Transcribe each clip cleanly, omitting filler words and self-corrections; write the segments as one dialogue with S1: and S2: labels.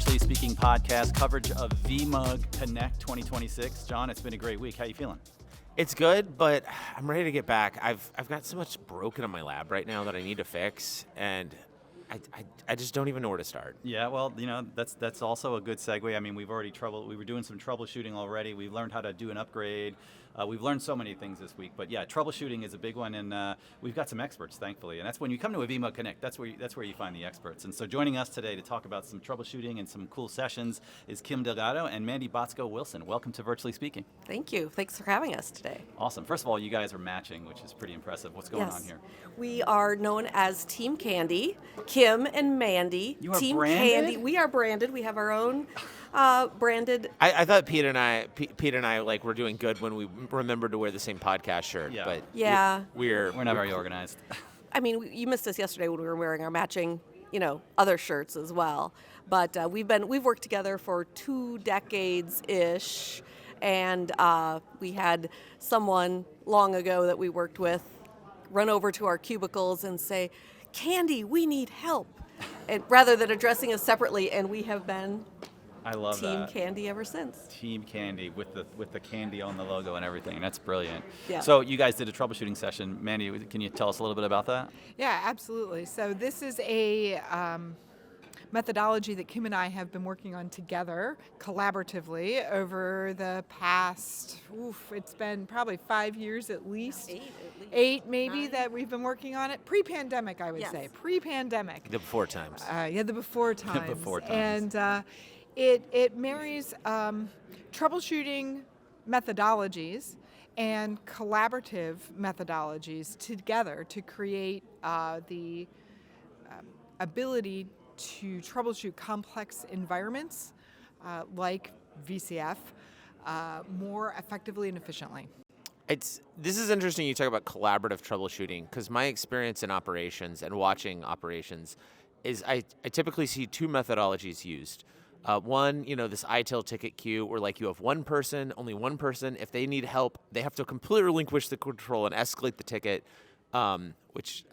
S1: Virtually Speaking podcast, coverage of VMware Connect 2026. John, it's been a great week. How you feeling?
S2: It's good, but I'm ready to get back. I've got so much broken in my lab right now that I need to fix, and I just don't even know where to start.
S1: Yeah, well, that's also a good segue. I mean, we were doing some troubleshooting already. We've learned how to do an upgrade. We've learned so many things this week, but yeah, troubleshooting is a big one, and we've got some experts, thankfully. And that's when you come to a VMware Connect. That's where you find the experts. And so, joining us today to talk about some troubleshooting and some cool sessions is Kim Delgado and Mandy Bosco Wilson. Welcome to Virtually Speaking.
S3: Thank you. Thanks for having us today.
S1: Awesome. First of all, you guys are matching, which is pretty impressive. What's going on here?
S3: We are known as Team Kandi. Kim and Mandy.
S1: You are
S3: Team
S1: branded?
S3: Kandi. We are branded. We have our own branded.
S2: I thought Pete and I like were doing good when we remembered to wear the same podcast shirt.
S1: Yeah.
S2: But
S3: Yeah.
S1: We're not very organized.
S3: I mean, you missed us yesterday when we were wearing our matching, other shirts as well. But we've worked together for 2 decades-ish, and we had someone long ago that we worked with run over to our cubicles and say, "Kandi, we need help," and rather than addressing us separately, and we have been
S1: I love
S3: Team
S1: that.
S3: Kandi ever since.
S1: Team Kandi with the candy on the logo and everything. That's brilliant.
S3: Yeah.
S1: So you guys did a troubleshooting session. Mandy, can you tell us a little bit about that?
S4: Yeah, absolutely. So this is a methodology that Kim and I have been working on together collaboratively over the past, it's been probably 5 years at least.
S3: 8 at least.
S4: 8 maybe
S3: 9.
S4: that we've been working on it. Pre-pandemic, I would
S3: Yes.
S4: say. Pre-pandemic.
S2: the before times.
S4: The before times.
S1: Before times.
S4: And it marries troubleshooting methodologies and collaborative methodologies together to create the ability to troubleshoot complex environments like VCF more effectively and efficiently.
S2: This is interesting you talk about collaborative troubleshooting, because my experience in operations and watching operations is I typically see 2 methodologies used. One, this ITIL ticket queue where you have only one person. If they need help, they have to completely relinquish the control and escalate the ticket, which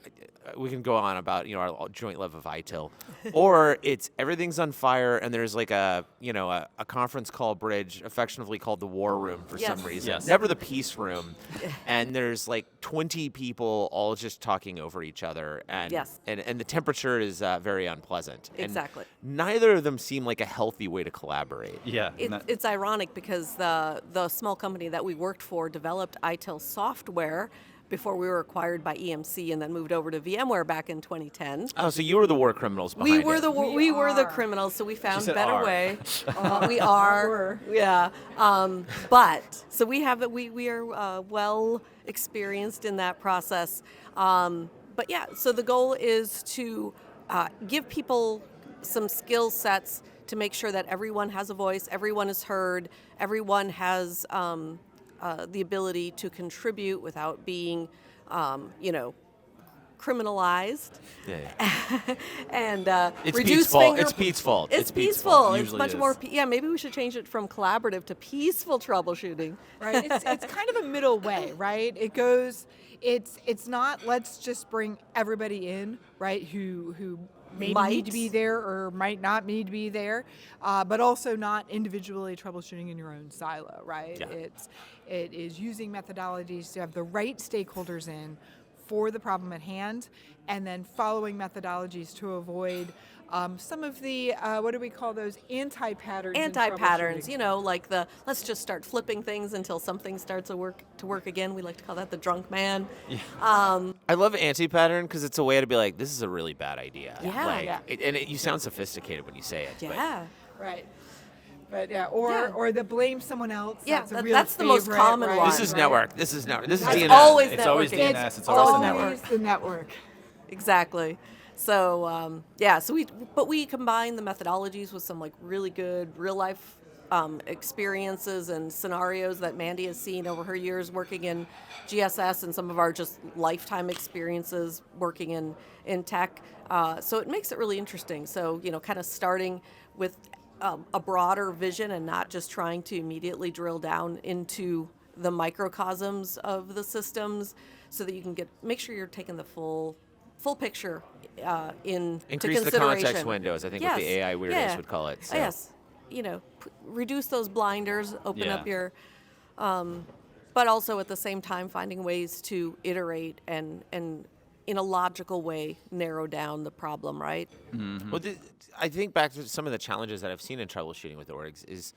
S2: we can go on about, our joint love of ITIL. Or it's everything's on fire and there's a conference call bridge affectionately called the war room for some reason.
S1: Yes.
S2: Never the peace room. And there's 20 people all just talking over each other. And,
S3: Yes.
S2: and the temperature is very unpleasant.
S3: Exactly.
S2: And neither of them seem like a healthy way to collaborate.
S1: Yeah.
S3: It's ironic because the small company that we worked for developed ITIL software before we were acquired by EMC and then moved over to VMware back in 2010.
S2: Oh, so you were the war criminals behind
S3: We were
S2: it.
S3: we were the criminals, so we found a
S1: said
S3: better
S1: are.
S3: way. We are, yeah. But so we are well experienced in that process. But yeah, so the goal is to give people some skill sets to make sure that everyone has a voice, everyone is heard, everyone has the ability to contribute without being, criminalized.
S2: Yeah.
S3: And
S2: It's
S3: reduce
S2: Pete's fault.
S3: finger-
S2: It's Pete's fault.
S3: It's
S2: Pete's
S3: peaceful.
S2: fault.
S3: It's
S2: Usually
S3: much
S2: is.
S3: more. Maybe we should change it from collaborative to peaceful troubleshooting.
S4: Right? It's kind of a middle way, right? It's not let's just bring everybody in, right, who maybe need to be there or might not need to be there, but also not individually troubleshooting in your own silo, right?
S2: Yeah.
S4: It is using methodologies to have the right stakeholders in for the problem at hand, and then following methodologies to avoid some of the, what do we call those, anti-patterns in
S3: Anti-patterns,
S4: troubleshooting.
S3: like let's just start flipping things until something starts to work again. We like to call that the drunk man.
S1: Yeah.
S2: I love anti-pattern because it's a way to be like, this is a really bad idea.
S3: Yeah.
S4: Yeah.
S2: You sound sophisticated when you say it. but-
S3: Yeah.
S4: Right. But or the blame someone else.
S3: Yeah,
S4: that's a real
S3: that's the most
S4: favorite,
S3: common
S4: right?
S3: one.
S2: This is
S4: Right.
S2: network. This is network. This is
S3: It's
S2: DNS.
S3: always
S1: It's always
S3: networking.
S1: DNS. It's
S4: Always
S1: always
S3: the network.
S4: the network.
S3: Exactly. So we combine the methodologies with some really good real life experiences and scenarios that Mandy has seen over her years working in GSS and some of our just lifetime experiences working in tech. So it makes it really interesting. So kind of starting with a broader vision and not just trying to immediately drill down into the microcosms of the systems, so that you can make sure you're taking the full full picture
S2: Increase
S3: to
S2: the
S3: consideration.
S2: context windows, I think what the AI weirdos would call it. So.
S3: Yes, reduce those blinders, open up
S1: Yeah.
S3: your, but also at the same time finding ways to iterate and in a logical way narrow down the problem, right?
S2: Well, I think back to some of the challenges that I've seen in troubleshooting with orgs is,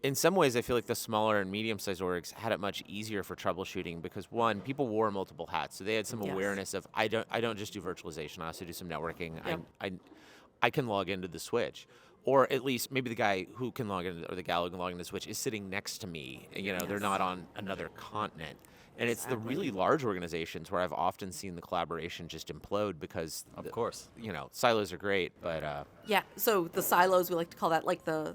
S2: in some ways, I feel like the smaller and medium-sized orgs had it much easier for troubleshooting because, one, people wore multiple hats, so they had some
S3: Yes.
S2: awareness of I don't just do virtualization, I also do some networking.
S3: Yep.
S2: I can log into the switch, or at least maybe the guy who can log in or the gal who can log into the switch is sitting next to me. They're
S3: Yes.
S2: not on another continent. And it's the really large organizations where I've often seen the collaboration just implode because,
S1: Of course.
S2: silos are great, but
S3: Yeah, so the silos, we like to call that like the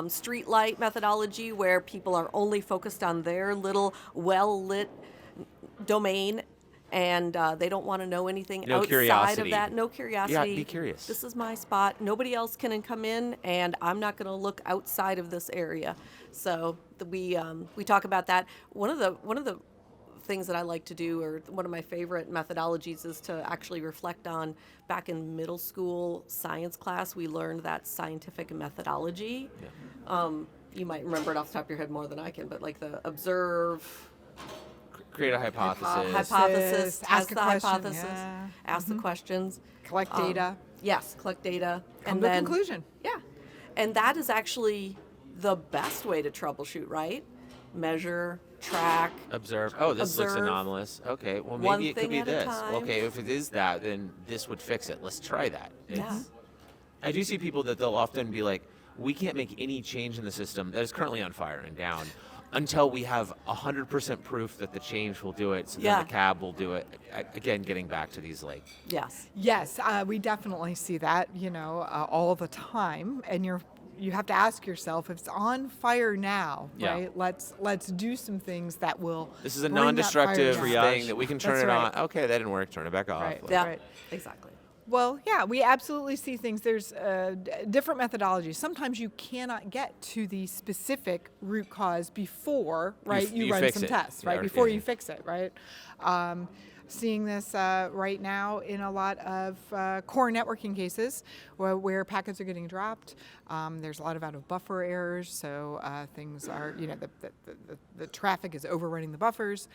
S3: street light methodology, where people are only focused on their little well-lit domain, and they don't want to know anything
S2: No
S3: outside
S2: curiosity.
S3: of that. No curiosity.
S2: be curious.
S3: This is my spot. Nobody else can come in, and I'm not going to look outside of this area. So we talk about that. One of the things that I like to do, or one of my favorite methodologies, is to actually reflect on back in middle school science class. We learned that scientific methodology. You might remember it off the top of your head more than I can, but like the observe,
S2: create a hypothesis.
S3: hypothesis,
S4: Ask
S3: test
S4: a
S3: the
S4: question,
S3: hypothesis,
S4: yeah.
S3: ask the questions,
S4: Collect data.
S3: Yes, collect data,
S4: Come
S3: and
S4: to a
S3: then
S4: conclusion.
S3: Yeah, and that is actually the best way to troubleshoot, right? Measure, track.
S2: Observe. Oh, this looks
S3: Observe.
S2: anomalous. Okay, well
S3: One
S2: maybe it could
S3: thing
S2: be
S3: at a
S2: this.
S3: time.
S2: Okay, if it is that, then this would fix it. Let's try that.
S3: Yeah.
S2: I do see people that they'll often be like, we can't make any change in the system that is currently on fire and down until we have 100% proof that the change will do it, so
S3: Yeah.
S2: then the cab will do it. Again, getting back to these
S3: Yes.
S4: Yes, we definitely see that, all the time, and you have to ask yourself, if it's on fire now,
S1: Yeah.
S4: right? Let's do some things that will.
S2: this is a
S4: bring that
S2: non-destructive
S4: fire down.
S2: thing that we can turn
S4: That's
S2: it
S4: right.
S2: on. Okay, that didn't work. Turn it back off.
S4: Right.
S2: Like,
S3: Yeah.
S4: Right.
S3: Exactly.
S4: Well, yeah, we absolutely see things. There's different methodologies. Sometimes you cannot get to the specific root cause before, right? You run
S2: fix
S4: some
S2: it.
S4: tests,
S2: Yeah,
S4: right?
S2: or-
S4: Before
S2: yeah.
S4: you fix it, right? Seeing this right now in a lot of core networking cases where packets are getting dropped. There's a lot of out of buffer errors, so things are, the traffic is overrunning the buffers.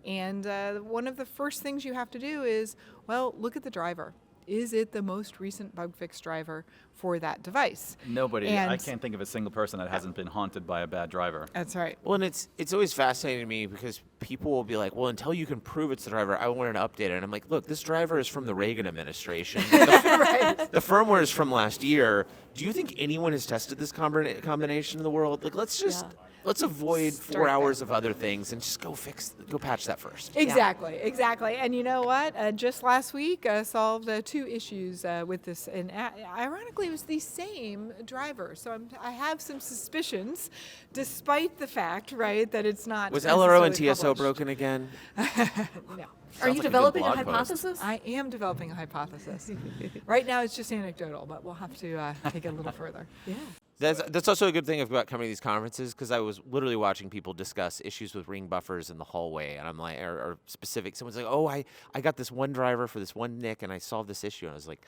S4: And one of the first things you have to do is, look at the driver. Is it the most recent bug fix driver for that device?
S1: Nobody. I
S4: And-
S1: can't think of a single person that hasn't been haunted by a bad driver.
S4: That's right.
S2: Well, and it's always fascinating to me because people will be like, well, until you can prove it's the driver, I want to update it. And I'm like, look, this driver is from the Reagan administration. The firmware is from last year. Do you think anyone has tested this combination in the world? Like, let's avoid 4
S4: Start
S2: hours of other things and just go patch that first.
S4: Exactly. And you know what? Just last week, solved 2 issues with this, and ironically, it was the same driver. So I have some suspicions, despite the fact, right, that it's not.
S2: Was LRO and
S4: necessarily
S2: TSO
S4: published.
S2: broken again?
S4: No.
S3: Are you
S1: like a good
S3: developing a
S1: blog post.
S3: hypothesis?
S4: I am developing a hypothesis. Right now, it's just anecdotal, but we'll have to take it a little further.
S3: Yeah.
S2: That's also a good thing about coming to these conferences because I was literally watching people discuss issues with ring buffers in the hallway, and I'm like, or specific. Someone's like, oh, I got this one driver for this one NIC, and I solved this issue. And I was like,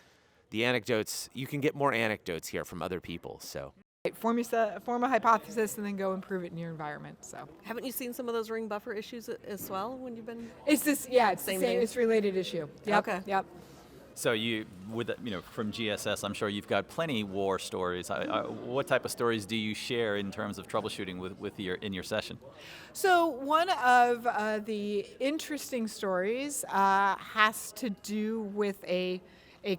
S2: the anecdotes, you can get more anecdotes here from other people. So
S4: Form a hypothesis and then go and prove it in your environment. So
S3: Haven't you seen some of those ring buffer issues as well when you've been?
S4: it's this, yeah, it's
S3: Same
S4: the same.
S3: thing?
S4: It's related issue. Yep.
S3: Okay.
S4: Yep.
S1: So from GSS, I'm sure you've got plenty war stories. What type of stories do you share in terms of troubleshooting in your session?
S4: So one of the interesting stories has to do with a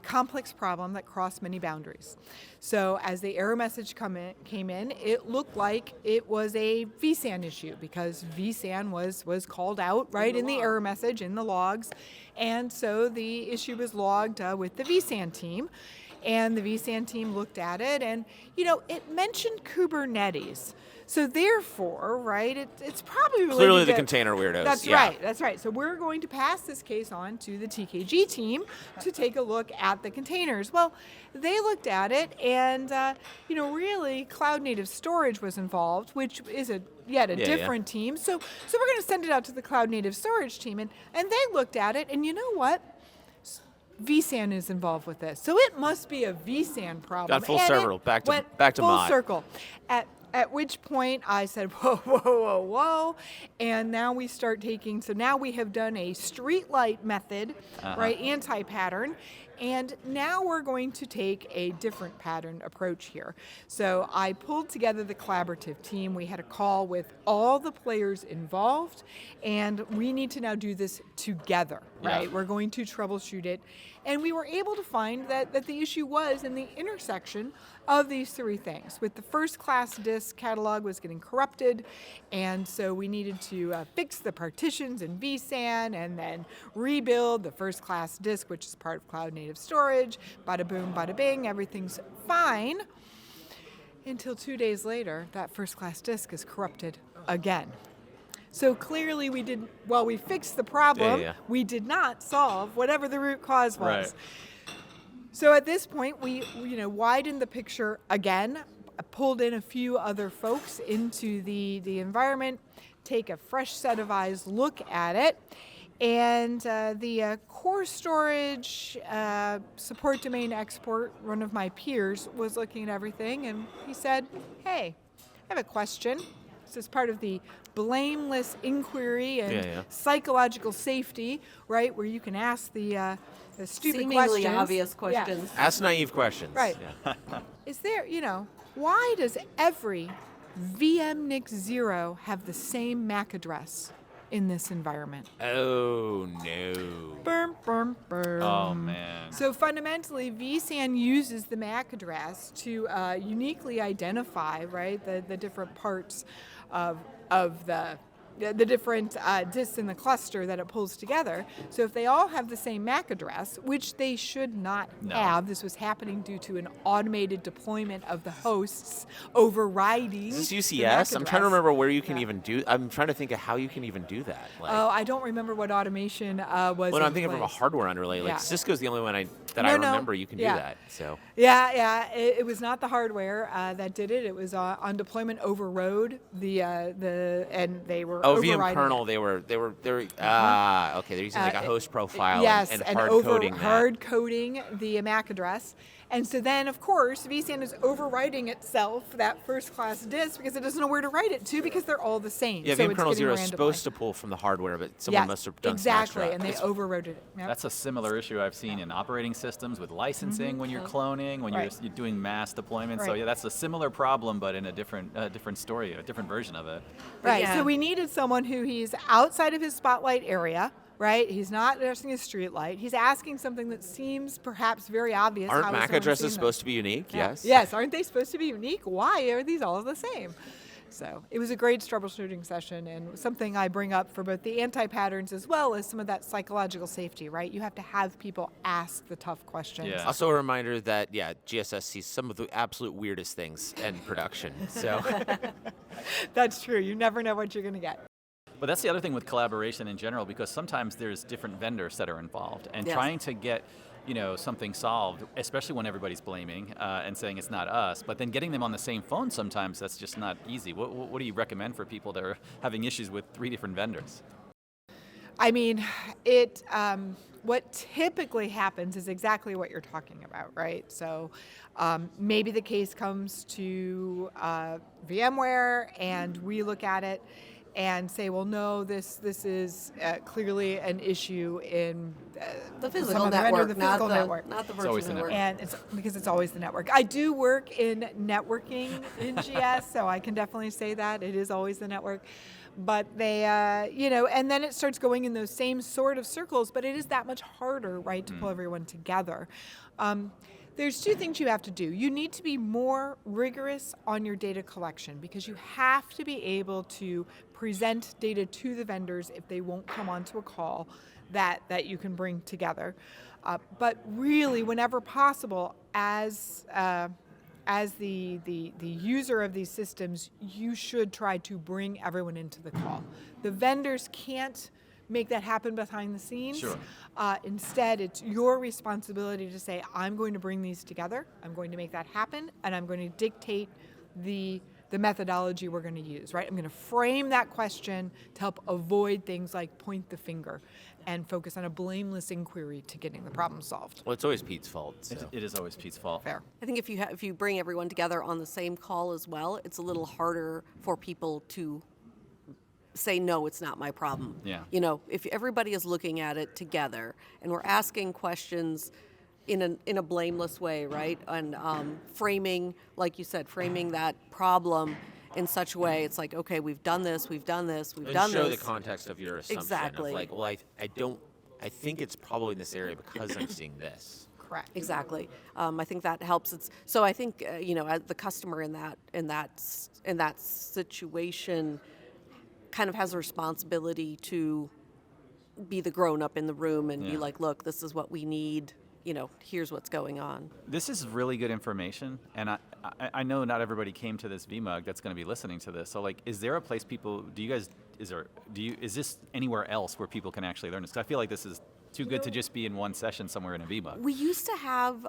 S4: complex problem that crossed many boundaries. So as the error message came in, it looked like it was a vSAN issue because vSAN was called out right in the error message in the logs. And so the issue was logged with the vSAN team. And the vSAN team looked at it and, it mentioned Kubernetes. So therefore, right, it's probably related
S2: clearly the
S4: to-
S2: container weirdos.
S4: That's
S2: yeah.
S4: right. That's right. So we're going to pass this case on to the TKG team to take a look at the containers. Well, they looked at it, and really, cloud native storage was involved, which is yet a different team. So we're going to send it out to the cloud native storage team, and they looked at it, and you know what? vSAN is involved with this. So it must be a vSAN problem.
S2: Got full
S4: And
S2: circle.
S4: it
S2: Back to
S4: went
S2: back to
S4: full
S2: mod.
S4: circle. At which point I said, whoa, whoa, whoa, whoa. And now we start taking, so now we have done a streetlight method, right, anti-pattern. And now we're going to take a different pattern approach here. So I pulled together the collaborative team. We had a call with all the players involved, and we need to now do this together, right?
S1: Yeah.
S4: We're going to troubleshoot it. And we were able to find that the issue was in the intersection of these three things. With the first class disk catalog was getting corrupted, and so we needed to fix the partitions in vSAN and then rebuild the first class disk, which is part of cloud native storage. Bada boom, bada bing, everything's fine. Until 2 days later, that first class disk is corrupted again. So clearly we didn't, while we fixed the problem, we did not solve whatever the root cause was.
S1: Right.
S4: So at this point, we widened the picture again, pulled in a few other folks into the environment, take a fresh set of eyes look at it, and the core storage support domain expert, one of my peers, was looking at everything, and he said, hey, I have a question. This is part of the blameless inquiry and psychological safety, right, where you can ask the stupid
S3: Seemingly
S4: questions.
S3: obvious questions.
S2: Ask naive questions.
S4: Right.
S2: Yeah.
S4: Is there, why does every VMNIC 0 have the same MAC address in this environment?
S2: Oh no.
S4: Burm, burm, burm.
S1: Oh man.
S4: So fundamentally, vSAN uses the MAC address to uniquely identify, right, the different parts of the different disks in the cluster that it pulls together. So if they all have the same MAC address, which they should not have, this was happening due to an automated deployment of the hosts overriding.
S2: Is this
S4: the MAC
S2: UCS? I'm trying to
S4: address.
S2: remember where you can even do. I'm trying to think of how you can even do that. Like,
S4: Oh, I don't remember what automation was.
S2: well,
S4: in
S2: I'm thinking from a
S4: place.
S2: hardware underlay. Like
S4: Yeah.
S2: Cisco's the only one I
S4: No,
S2: remember you can
S4: yeah.
S2: do that. So
S4: Yeah. It was not the hardware that did it. It was on deployment overrode and they were
S2: VM
S4: overriding
S2: kernel.
S4: it.
S2: They were okay. They're using like a host profile
S4: Yes,
S2: and
S4: and
S2: hard coding that.
S4: hard coding the MAC address. And so then, of course, vSAN is overwriting itself, that first class disk, because it doesn't know where to write it to because they're all the same.
S2: Yeah,
S4: so
S2: VM
S4: it's
S2: kernel
S4: getting
S2: 0 is
S4: randomly.
S2: supposed to pull from the hardware, but someone
S4: Yes,
S2: must have done
S4: exactly,
S2: some
S4: and they
S2: extra.
S4: overrode it. Yep.
S1: That's a similar issue I've seen in operating systems with licensing when you're cloning, when
S4: Right.
S1: you're doing mass deployment. So
S4: Right.
S1: yeah, that's a similar problem, but in a different story, a different version of it.
S4: Right.
S3: Yeah.
S4: So we needed someone who he's outside of his spotlight area, right? He's not addressing a street light. He's asking something that seems perhaps very obvious.
S2: Aren't
S4: How has
S2: MAC
S4: someone
S2: addresses
S4: seen them?
S2: supposed to be unique?
S4: Yeah.
S2: Yes.
S4: Yes. Aren't they supposed to be unique? Why are these all the same? So it was a great troubleshooting session and something I bring up for both the anti-patterns as well as some of that psychological safety, right? You have to have people ask the tough questions.
S1: Yeah.
S2: Also a reminder that GSS sees some of the absolute weirdest things in production. So
S4: That's true. You never know what you're going to get.
S1: But that's the other thing with collaboration in general, because sometimes there's different vendors that are involved, and
S3: Yes.
S1: trying to get something solved, especially when everybody's blaming and saying it's not us, but then getting them on the same phone sometimes, that's just not easy. What do you recommend for people that are having issues with 3 different vendors?
S4: I mean, what typically happens is exactly what you're talking about, right? So maybe the case comes to VMware and we look at it and say, well, no, this is clearly an issue in
S3: The
S4: some
S3: physical
S4: other vendor,
S3: network,
S4: the physical network.
S3: not the
S1: It's always
S3: virtual
S1: the
S3: network.
S4: And it's because it's always the network. I do work in networking in GS, so I can definitely say that it is always the network. But they, and then it starts going in those same sort of circles, but it is that much harder, right, to pull everyone together. There's 2 things you have to do. You need to be more rigorous on your data collection because you have to be able to present data to the vendors if they won't come onto a call that you can bring together. But really, whenever possible, as the user of these systems, you should try to bring everyone into the call. The vendors can't make that happen behind the scenes.
S1: Sure.
S4: Instead, it's your responsibility to say, I'm going to bring these together, I'm going to make that happen, and I'm going to dictate the the methodology we're going to use, right? I'm going to frame that question to help avoid things like point the finger and focus on a blameless inquiry to getting the problem solved.
S2: Well, it's always Pete's fault. So.
S1: It is always Pete's fault.
S4: Fair.
S3: I think if you bring everyone together on the same call as well, it's a little harder for people to say, no, it's not my problem.
S1: Yeah.
S3: You know, if everybody is looking at it together and we're asking questions in a blameless way, right? And framing, like you said, framing that problem in such a way, it's like, okay, we've done this, we've done this, we've done this.
S2: And show the context of your assumption.
S3: Exactly.
S2: Of like, well, I think it's probably in this area because I'm seeing this.
S4: Correct.
S3: Exactly. I think that helps. So I think as the customer in that situation kind of has a responsibility to be the grown up in the room and be like, look, this is what we need. Here's what's going on.
S1: This is really good information, and I know not everybody came to this VMUG that's going to be listening to this. So, like, is there a place is this anywhere else where people can actually learn this? 'Cause I feel like this is too good to just be in one session somewhere in a VMUG.
S3: We used to have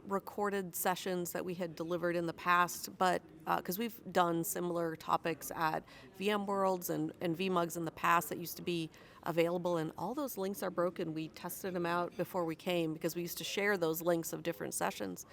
S3: recorded sessions that we had delivered in the past, but because we've done similar topics at VMworlds and VMUGs in the past that used to be available, and all those links are broken. We tested them out before we came because we used to share those links of different sessions.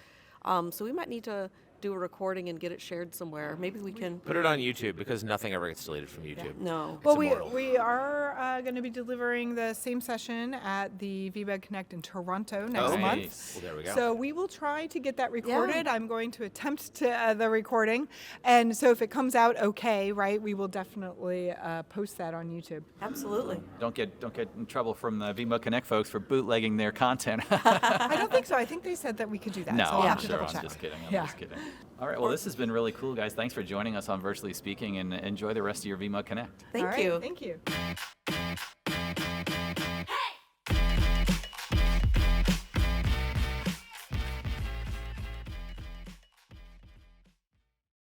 S3: So we might need to do a recording and get it shared somewhere. Maybe we can
S2: Put it on YouTube because nothing ever gets deleted from YouTube.
S3: No.
S4: Well,
S2: immortal.
S4: we are going to be delivering the same session at the VMware Connect in Toronto next month.
S1: Nice.
S2: Well, there we go.
S4: So we will try to get that recorded.
S3: Yeah.
S4: I'm going to attempt to the recording, and so if it comes out okay, right, we will definitely post that on YouTube.
S3: Absolutely.
S1: Don't get in trouble from the VMUG Connect folks for bootlegging their content.
S4: I don't think so. I think they said that we could do that.
S1: No,
S4: so I'll
S1: I'm
S4: have to
S1: sure.
S4: double
S1: I'm
S4: check.
S1: just kidding. I'm
S4: Yeah.
S1: just kidding. All right. Well, this has been really cool, guys. Thanks for joining us on Virtually Speaking, and enjoy the rest of your VMUG Connect.
S3: Thank
S4: All right,
S3: you.
S4: Thank you.